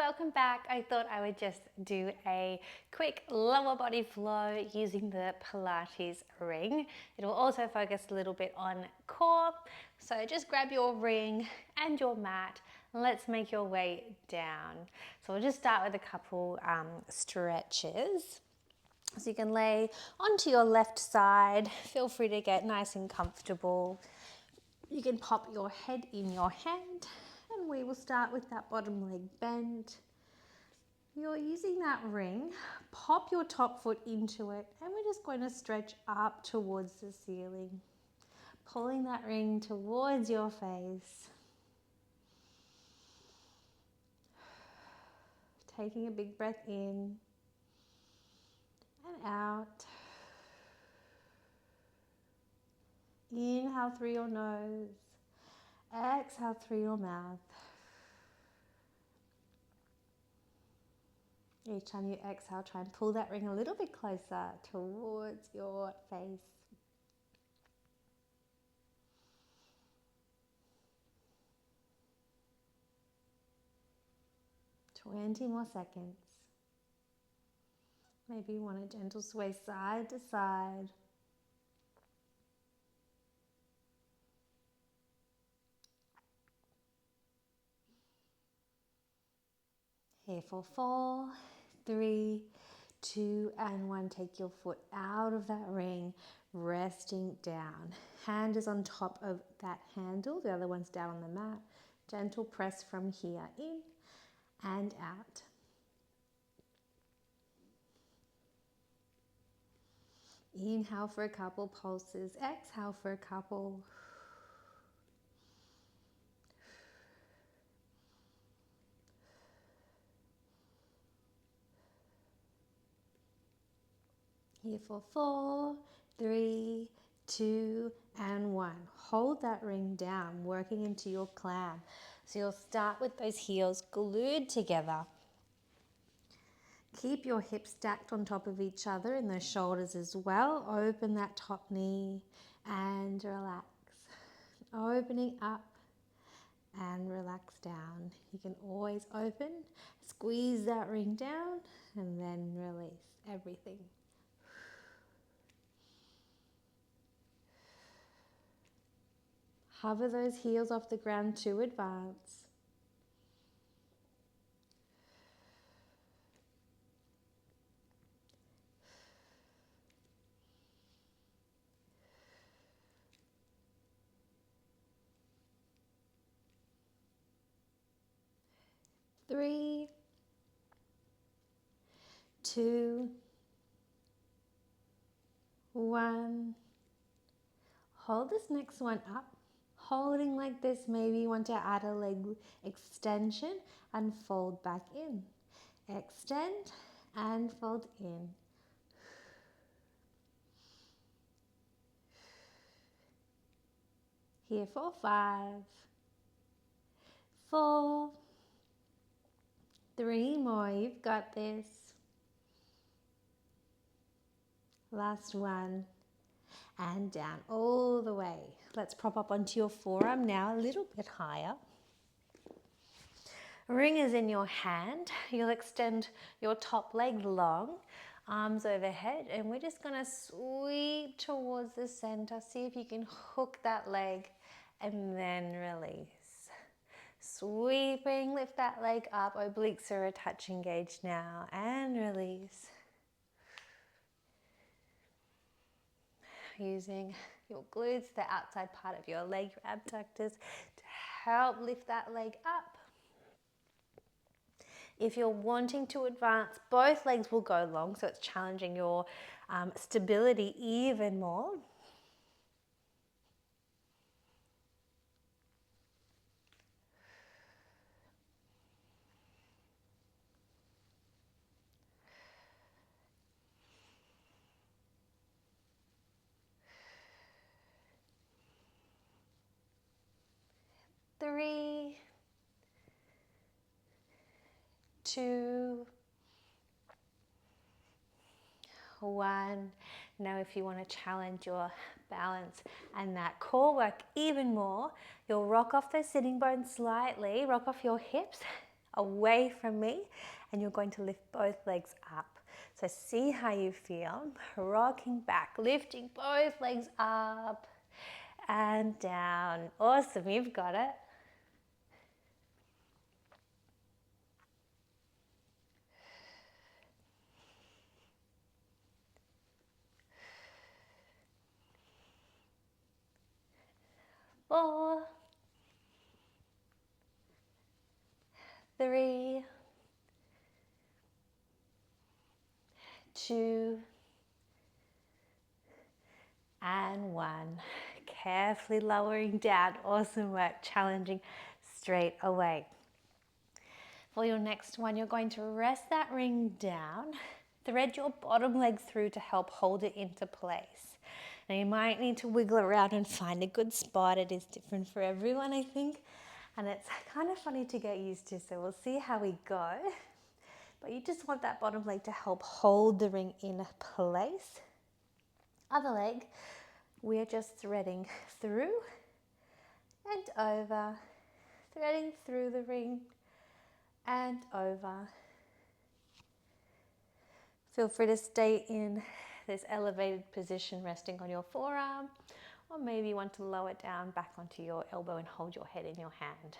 welcome back. I thought I would just do a quick lower body flow using the Pilates ring. It will also focus a little bit on core. So just grab your ring and your mat and let's make your way down. So we'll just start with a couple stretches. So you can lay onto your left side. Feel free to get nice and comfortable. You can pop your head in your hand. And we will start with that bottom leg bend. You're using that ring, pop your top foot into it, and we're just going to stretch up towards the ceiling. Pulling that ring towards your face. Taking a big breath in and out. Inhale through your nose. Exhale through your mouth. Each time you exhale, try and pull that ring a little bit closer towards your face. "20 more seconds. Maybe you want a gentle sway side to side. Here for 4, 3, 2, and 1. Take your foot out of that ring, resting down. Hand is on top of that handle. The other one's down on the mat. Gentle press from here in and out. Inhale for a couple pulses. Exhale for a couple. Here for 4, 3, 2, and 1. Hold that ring down, working into your clam. So you'll start with those heels glued together. Keep your hips stacked on top of each other and those shoulders as well. Open that top knee and relax. Opening up and relax down. You can always open, squeeze that ring down, and then release everything. Hover those heels off the ground to advance. Three, 2, 1. Hold this next one up. Holding like this, maybe you want to add a leg extension and fold back in. Extend and fold in. Here for 5, 4, 3 more. You've got this. Last one. And down all the way. Let's prop up onto your forearm now, a little bit higher. Ring is in your hand. You'll extend your top leg long, arms overhead, and we're just gonna sweep towards the center. See if you can hook that leg and then release. Sweeping, lift that leg up. Obliques are a touch engaged now, and release. Using your glutes, the outside part of your leg, your abductors, to help lift that leg up. If you're wanting to advance, both legs will go long, so it's challenging your stability even more. Three, 2, 1. Now if you want to challenge your balance and that core work even more, you'll rock off those sitting bones slightly, rock off your hips, away from me, and you're going to lift both legs up. So see how you feel, rocking back, lifting both legs up and down. Awesome, you've got it. Four, three, two, and one. Carefully lowering down. Awesome work, challenging straight away. For your next one, you're going to rest that ring down, thread your bottom leg through to help hold it into place. Now you might need to wiggle around and find a good spot. It is different for everyone, I think, and it's kind of funny to get used to, so we'll see how we go. But you just want that bottom leg to help hold the ring in place. Other leg, we're just threading through and over, threading through the ring and over. Feel free to stay in this elevated position, resting on your forearm, or maybe you want to lower it down back onto your elbow and hold your head in your hand.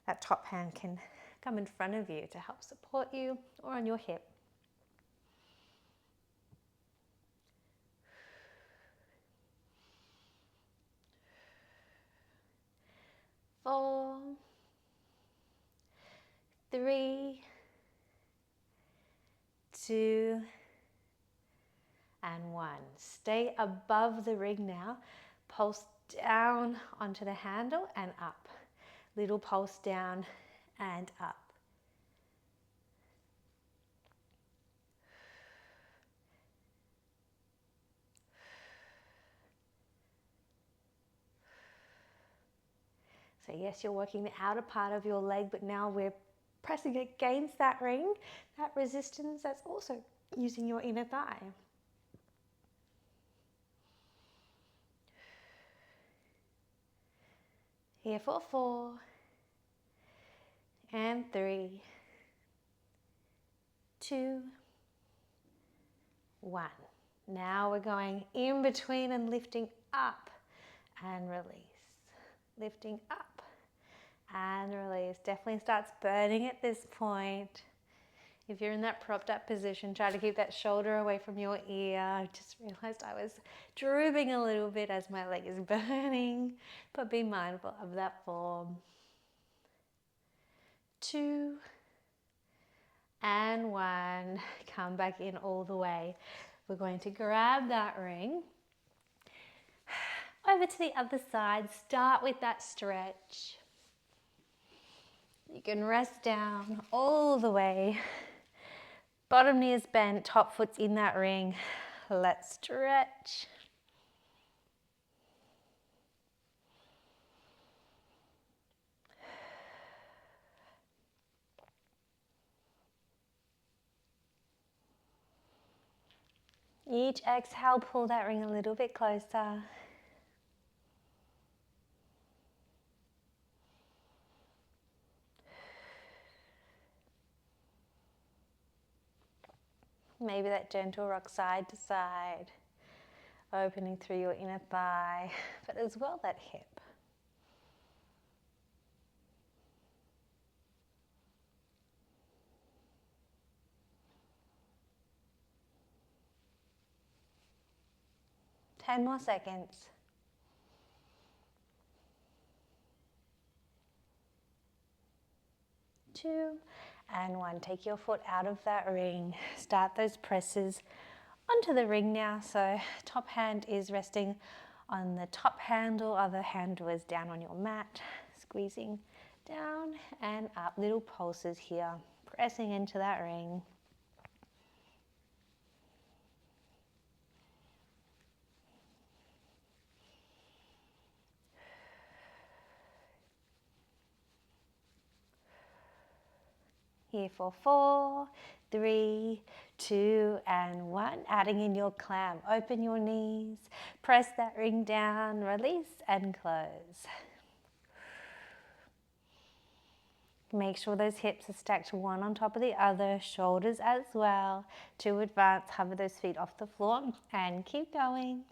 That top hand can come in front of you to help support you, or on your hip. Four, three, two, and one. Stay above the ring now. Pulse down onto the handle and up. Little pulse down and up. So yes, you're working the outer part of your leg, but now we're pressing against that ring, that resistance that's also using your inner thigh. Here for 4 and 3, 2, 1. Now we're going in between and lifting up and release. Lifting up and release. Definitely starts burning at this point. If you're in that propped up position, try to keep that shoulder away from your ear. I just realized I was drooping a little bit as my leg is burning, but be mindful of that form. 2 and 1. Come back in all the way. We're going to grab that ring. Over to the other side. Start with that stretch. You can rest down all the way. Bottom knee is bent, top foot's in that ring. Let's stretch. Each exhale, pull that ring a little bit closer. Maybe that gentle rock side to side, opening through your inner thigh, but as well that hip. 10 more seconds. 2 and 1. Take your foot out of that ring. Start those presses onto the ring now. So top hand is resting on the top handle, other handle is down on your mat, squeezing down and up. Little pulses here, pressing into that ring. Here for 4, 3, 2, and 1. Adding in your clam. Open your knees. Press that ring down. Release and close. Make sure those hips are stacked one on top of the other, shoulders as well. To advance, hover those feet off the floor and keep going.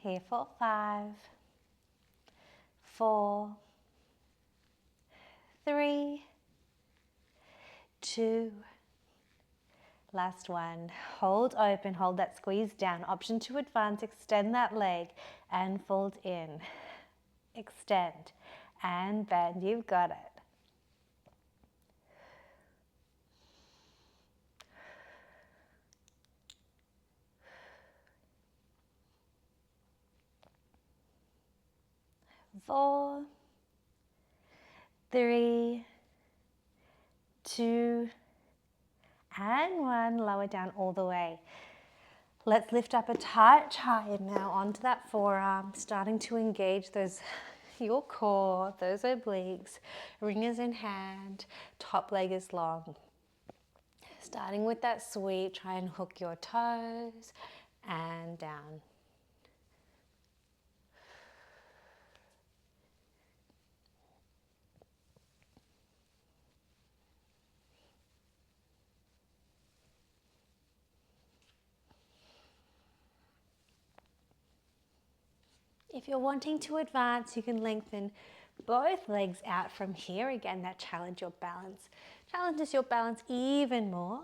Here for 5, 4, 3, 2, last one. Hold open, hold that squeeze down. Option to advance, extend that leg and fold in. Extend and bend, you've got it. Four, 3, 2, and 1. Lower down all the way. Let's lift up a tight triad now onto that forearm, starting to engage your core, those obliques, ringers in hand, top leg is long. Starting with that sweep, try and hook your toes and down. If you're wanting to advance, you can lengthen both legs out from here. Again, that challenges your balance even more.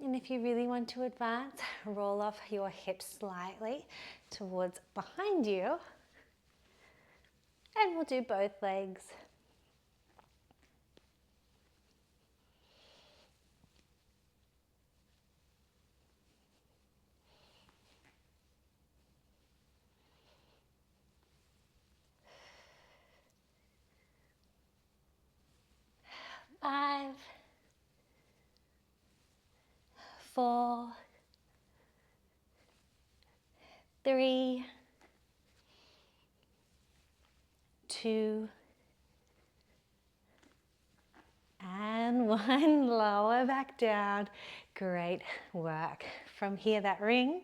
And if you really want to advance, roll off your hips slightly towards behind you. And we'll do both legs. Five, 4, 3, 2, and 1. Lower back down. Great work. From here, that ring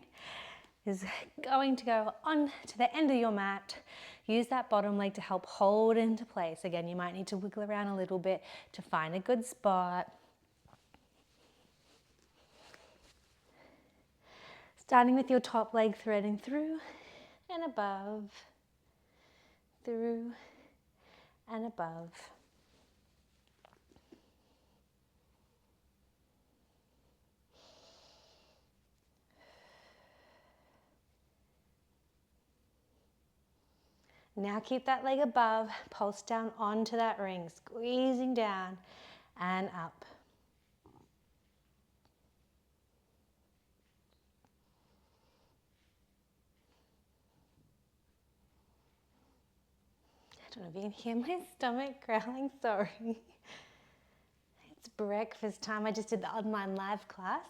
is going to go on to the end of your mat. Use that bottom leg to help hold into place. Again, you might need to wiggle around a little bit to find a good spot. Starting with your top leg, threading through and above, through and above. Now keep that leg above, pulse down onto that ring, squeezing down and up. I don't know if you can hear my stomach growling, sorry. It's breakfast time. I just did the online live class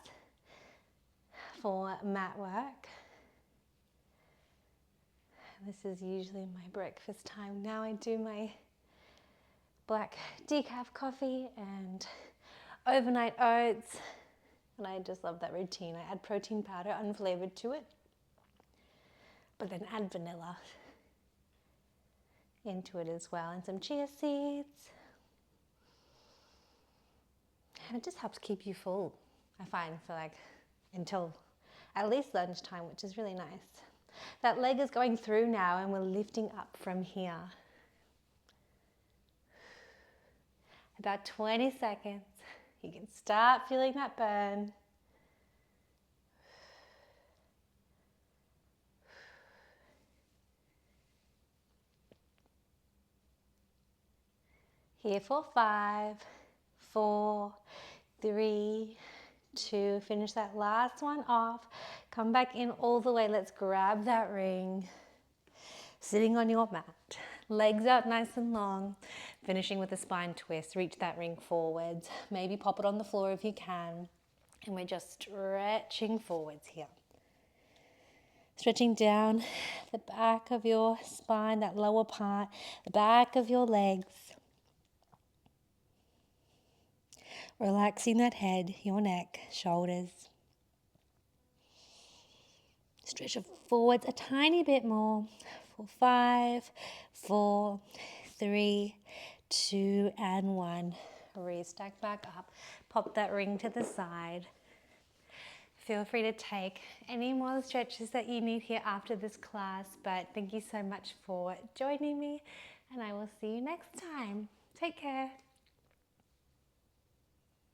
for matwork. This is usually my breakfast time. Now I do my black decaf coffee and overnight oats. And I just love that routine. I add protein powder unflavored to it, but then add vanilla into it as well, and some chia seeds. And it just helps keep you full, I find, for until at least lunchtime, which is really nice. That leg is going through now and we're lifting up from here. About 20 seconds. You can start feeling that burn. Here for 5, 4, 3, 2. Finish that last one off. Come back in all the way. Let's grab that ring. Sitting on your mat. Legs out nice and long. Finishing with a spine twist. Reach that ring forwards. Maybe pop it on the floor if you can. And we're just stretching forwards here. Stretching down the back of your spine, that lower part, the back of your legs. Relaxing that head, your neck, shoulders. Stretch it forwards a tiny bit more. For 5, 4, 3, 2, and 1. Restack back up. Pop that ring to the side. Feel free to take any more stretches that you need here after this class, but thank you so much for joining me, and I will see you next time. Take care.